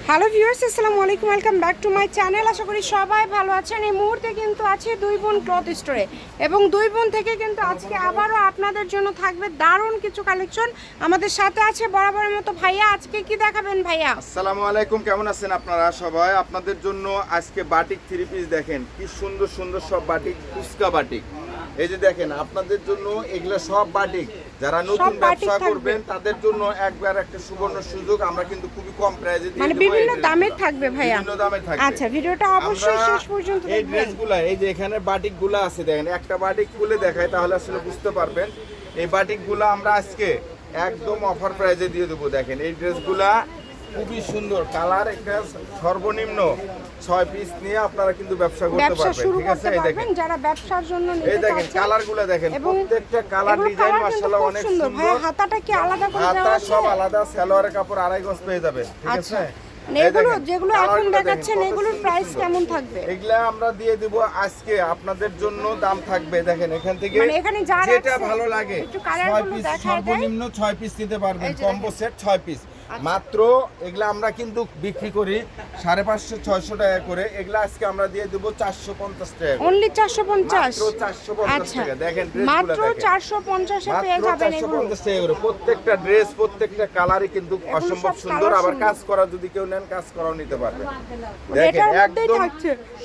Hello viewers, আসসালামু আলাইকুম, welcome back to my channel. আশা করি সবাই ভালো আছেন। এই মুহূর্তে কিন্তু আছে দুই বোন ক্লথ স্টোরে এবং দুই বোন থেকে কিন্তু আজকে আবারও আপনাদের জন্য থাকবে দারুণ কিছু কালেকশন। আমাদের সাথে আছে বরাবরের মতো ভাইয়া। আজকে কি দেখাবেন ভাইয়া? আসসালামু আলাইকুম, কেমন আছেন আপনারা সবাই? আপনাদের জন্য আজকে বাটিক থ্রি পিস দেখেন কি সুন্দর সুন্দর সব বাটিক, ফুচকা বাটিক। এই যে দেখেন আপনাদের জন্য এগুলা সব বাটিক। যারা নতুন ব্যবসা করবেন তাদের জন্য একবার একটা সুবর্ণ সুযোগ। আমরা কিন্তু খুবই কম প্রাইসে দিয়ে দেব। মানে বিভিন্ন দামের থাকবে ভাইয়া? বিভিন্ন দামে থাকবে। আচ্ছা, ভিডিওটা অবশ্যই শেষ পর্যন্ত দেখবেন। এই ড্রেসগুলা, এই যে এখানে বাটিকগুলো আছে দেখেন, একটা বাটিক খুলে দেখাই তাহলে আসলে বুঝতে পারবেন। এই বাটিকগুলো আমরা আজকে একদম অফার প্রাইসে দিয়ে দেবো। দেখেন এই ড্রেসগুলা খুবই সুন্দর কালার, একটা সর্বনিম্ন 6 পিস নিয়ে আপনারা কিন্তু ব্যবসা করতে পারবেন। ঠিক আছে, এই দেখেন যারা ব্যবসার জন্য নিতে এই দেখেন চাচ্ছেন কালারগুলো দেখেন, প্রত্যেকটা কালার ডিজাইন মাশাআল্লাহ অনেক সুন্দর। ভাই হাতাটা কি আলাদা করে দেওয়া হাতা আছে? সব আলাদা, সালোয়ারের কাপড় 2.5 গজ পেয়ে যাবেন। ঠিক আছে, যেগুলো এখন দেখাচ্ছেন এগুলোর প্রাইস কেমন থাকবে? এগুলা আমরা দিয়ে দিব আজকে আপনাদের জন্য। দাম থাকবে দেখেন এখান থেকে, মানে এখানে যেটা ভালো লাগে 6 পিস, সর্বনিম্ন 6 পিস নিতে পারবেন। কম্বো সেট 6 পিস মাত্র। এগুলা আমরা কিন্তু বিক্রি করি 550-600 টাকা করে। এগুলা আজকে আমরা দিয়ে দেব 450 টাকা। অনলি 450? মাত্র 450 টাকা। দেখেন ড্রেসগুলো মাত্র দেখেন, 450 এ পেয়ে যাবেন এগুলো। 450 টাকা করে প্রত্যেকটা ড্রেস, প্রত্যেকটা কালারই কিন্তু অসম্ভব সুন্দর। আবার কাজ করা যদি কেউ নেন, কাজ করাও নিতে পারবেন। দেখেন একদম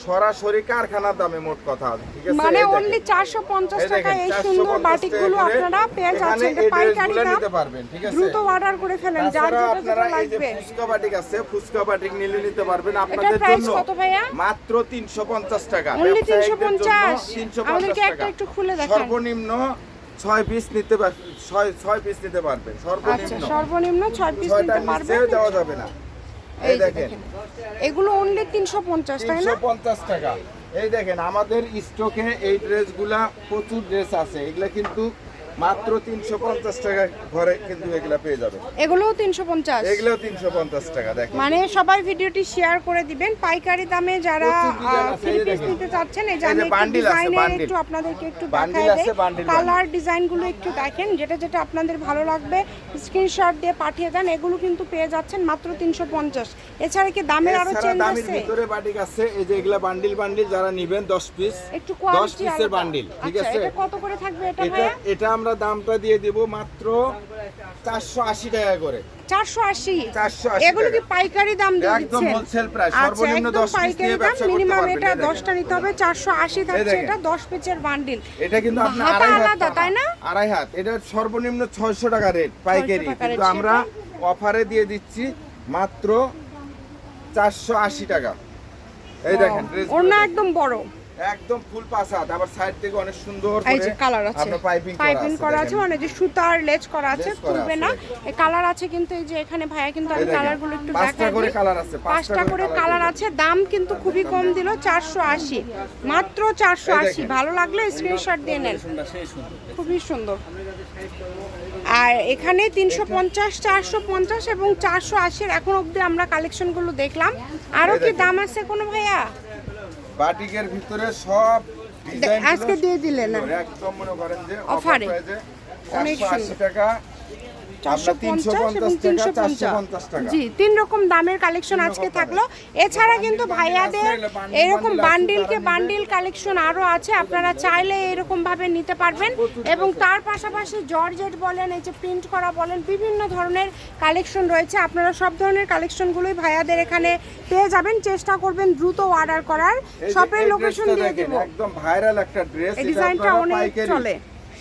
সরাসরি কারখানার দামে মোট কথা। ঠিক আছে, মানে অনলি 450 টাকা এই সুন্দর বাটিকগুলো আপনারা পেয়ে যাচ্ছেন। পাইকারি নিতে পারবেন। ঠিক আছে, দ্রুত অর্ডার করে ফেলেন যার যেটা আপনারা এই যে লাগবে। ফুচকা বাটিক আছে, ফুচকা বাটিক নিতে পারবেন আপনাদের এটার প্রাইস জন্য। কত ভাইয়া? মাত্র 350 টাকা। অনলি ব্যবসায়ীদের জন্য 350? আমাদেরকে 350 টাকা। একটু খুলে দেখান। সর্বনিম্ন 6 পিস নিতে পারবেন, 6 পিস নিতে পারবেন আচ্ছা, সর্বনিম্ন। সর্বনিম্ন 6 পিস নিতে 6টা নিচে পারবেন। দেওয়া যাবে না। এই দেখেন এগুলো অনলি 350 তাই না? 350 টাকা। এই দেখেন আমাদের স্টকে এই ড্রেসগুলা প্রচুর ড্রেস আছে। এগুলা কিন্তু মাত্র 350 টাকা ঘরে কিন্তু এগুলা পেয়ে যাবেন। এগুলোও 350? এগুলো 350 টাকা। দেখেন মানে সবাই ভিডিওটি শেয়ার করে দিবেন। পাইকারি দামে যারা প্রচুর ডিজাইন আছে, থ্রি এই যে পিস দেখেন। নিতে চাচ্ছেন, এই যে এই আমি যে একটু বান্ডিল আছে, ডিজাইনের বান্ডিল। একটু আপনাদেরকে একটু বান্ডিল দেখাই আছে, দেই। বান্ডিল, কালার ডিজাইনগুলো একটু দেখেন, যেটা যেটা আপনাদের ভালো লাগবে স্ক্রিনশট দিয়ে পাঠিয়ে দেন। এগুলো কিন্তু পেয়ে যাচ্ছেন মাত্র 350। এছাড়া কি দামের আরো এছাড়া চেঞ্জ দামের আছে? ভিতরে বাটিক আছে। এই যে এগুলা বান্ডিল বান্ডিল যারা নেবেন 10 পিস, একটু 10 কোয়ালিটি পিসের বান্ডিল। ঠিক আচ্ছা, আছে, এটা কত করে থাকবে এটা এটা ভাইয়া? এটা আমরা দামটা দিয়ে দেব মাত্র 480 টাকা করে। 480? 480 এগুলো কি টাকা। পাইকারি দাম দিয়ে একদম দিচ্ছেন? হোলসেল প্রাইস, আচ্ছা, সর্বনিম্ন একদম 10 পিস পাইকারি দিয়ে দাম। ব্যবসা করতে মিনিমাম পারবেন। এটা এই দেখেন। 10টা নিতে হবে। 480 থাকছে এটা 10 পিসের বান্ডিল। এটা কিন্তু আপনি হাতা আড়াই হাত আলাদা, তাই না? আড়াই হাত। এটা সর্বনিম্ন 600 টাকা রেট পাইকারি, 600 টাকা কিন্তু রেট। আমরা অফারে দিয়ে দিচ্ছি মাত্র 480 টাকা। এই দেখেন ড্রেস ওড়না একদম বড়, একদম ফুল পাঁচ হাত। আবার সাইড থেকে অনেক সুন্দর এই করে যে কালার আছে, আমরা পাইপিং করা আছে, মানে যে সুতার লেজ করা আছে, লেজ করা খুলবে আছে, না। দেখেন। এই কালার আছে কিন্তু এই যে এখানে ভাইয়া কিন্তু আমি কালারগুলো একটু 5টা দেখাই করে দিই। কালার আছে, 5টা করে কালার আছে। দাম কিন্তু খুবই কম দিল, 480, মাত্র 480। ভালো লাগলে স্ক্রিনশট দিয়ে নেন, খুবই সুন্দর। আর এখানে 350, 450 এবং 480 এখন অবধি আমরা কালেকশনগুলো দেখলাম। আরো কি দাম আছে কোনো ভাইয়া? বাটিকের ভিতরে সব ডিজাইন আজকে দিয়ে দিলেন না একদম মনে করেন যে অফারে। অনেক 480 টাকা, 450 এবং 350 টাকা। জি, 3 রকম দামের কালেকশন আজকে থাকলো। এছাড়া কিন্তু ভাইয়াদের এরকম বান্ডিল কালেকশন আরো আছে, আপনারা চাইলে এরকম ভাবে নিতে পারবেন। এবং তার পাশাপাশি জর্জেট বলেন, এই যে প্রিন্ট করা বলেন, বিভিন্ন ধরনের কালেকশন রয়েছে। আপনারা সব ধরনের কালেকশনগুলোই ভাইয়াদের এখানে পেয়ে যাবেন। চেষ্টা করবেন দ্রুত অর্ডার করার। শপের লোকেশন দিয়ে দেব। একদম ভাইরাল একটা ড্রেস। এই ডিজাইনটা অনেক চলে।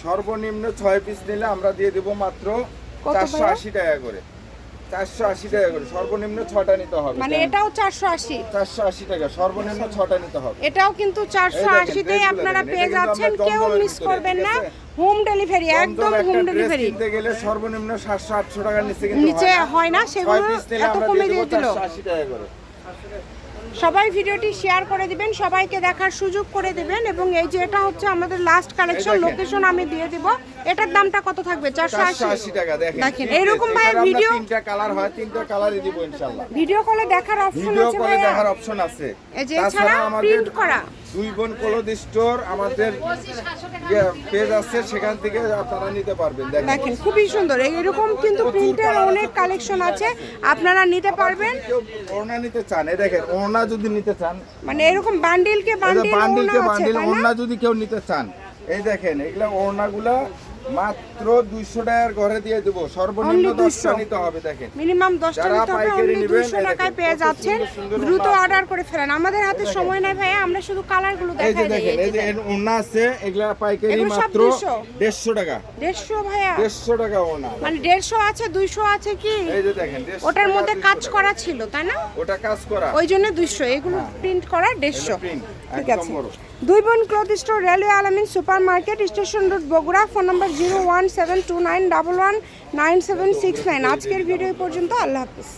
সর্বনিম্ন 6 পিস নিলে আমরা দিয়ে দেব মাত্র 480 টাকা করে। 480 টাকা করে সর্বনিম্ন 6টা নিতে হবে। মানে এটাও 480? 480 টাকা সর্বনিম্ন 6টা নিতে হবে। এটাও কিন্তু 480 তেই আপনারা পেয়ে যাচ্ছেন। কেউ মিস করবেন না। হোম ডেলিভারি, একদম হোম ডেলিভারি। কিনতে গেলে সর্বনিম্ন 700-800 টাকার নিচে হয় না, সেগুলো এত কমে দিয়ে দিল। 480 টাকা করে। সবাই ভিডিওটি শেয়ার করে দিবেন, সবাইকে দেখার সুযোগ করে দিবেন। এবং এই যে এটা হচ্ছে আমাদের লাস্ট কালেকশন, লোকেশন আমি দিয়ে দিব। এটার দামটা কত থাকবে? 480 480 টাকা। দেখেন দেখেন, এরকম ভাই ভিডিও, তিনটা কালার হয়, তিনটা কালারই দিব ইনশাআল্লাহ। ভিডিও কলে দেখার অপশন ভিডিও আছে কলে ভাইয়া? দেখার অপশন আছে। এই যে তাছাড়া এছাড়া আমাদের প্রিন্ট করা দুই বোন ক্লথ স্টোর আমাদের পেজ আছে, সেখান থেকে আপনারা নিতে পারবেন। দেখেন খুবই সুন্দর, এরকম কিন্তু প্রিন্টের অনেক কালেকশন আছে, আপনারা নিতে পারবেন। কেউ ওড়না নিতে চান, এই দেখেন ওড়না যদি নিতে চান, মানে এরকম বান্ডিলকে বান্ডিল বান্ডিলকে ওড়না আছে, বান্ডিল তাই না? ওড়না যদি কেউ নিতে চান, এই দেখেন এগুলা ওড়নাগুলা মাত্র 200 টাকার ঘরে দিয়ে দেবো, সর্বনিম্ন Only 10টা 200 নিতে হবে। দেখেন মিনিমাম 10টা যারা নিতে হবে, পাইকারি অনলি নেবেন, 200 এই টাকায় দেখেন, পেয়ে কত যাচ্ছেন। সুন্দর দ্রুত ওড়না। অর্ডার করে ফেলেন, আমাদের হাতে সময় নাই ভাইয়া, আমরা শুধু কালারগুলো এই যে দেখাই দিই। দেখেন এই যে এর ওড়না আছে, এগুলা পাইকারি এগুলো সব মাত্র 200 150 টাকা। 150 ভাইয়া, 150 টাকা ওড়না। মানে 150 আছে, 200 আছে কি? এই যে দেখেন 150 ওটার টাকা, মধ্যে 200 কাজ টাকা। করা ছিল তাই না? ওটা কাজ করা, ওই জন্য 200, এগুলো প্রিন্ট করা 150। প্রিন্ট ঠিক একদম আছে। বড়। দুই বোন ক্লথ স্টোর, রেলওয়ে আলামিন super market, station road, Bogura. Phone number 01729119769। আজকের ভিডিও পর্যন্ত, আল্লাহ হাফিজ।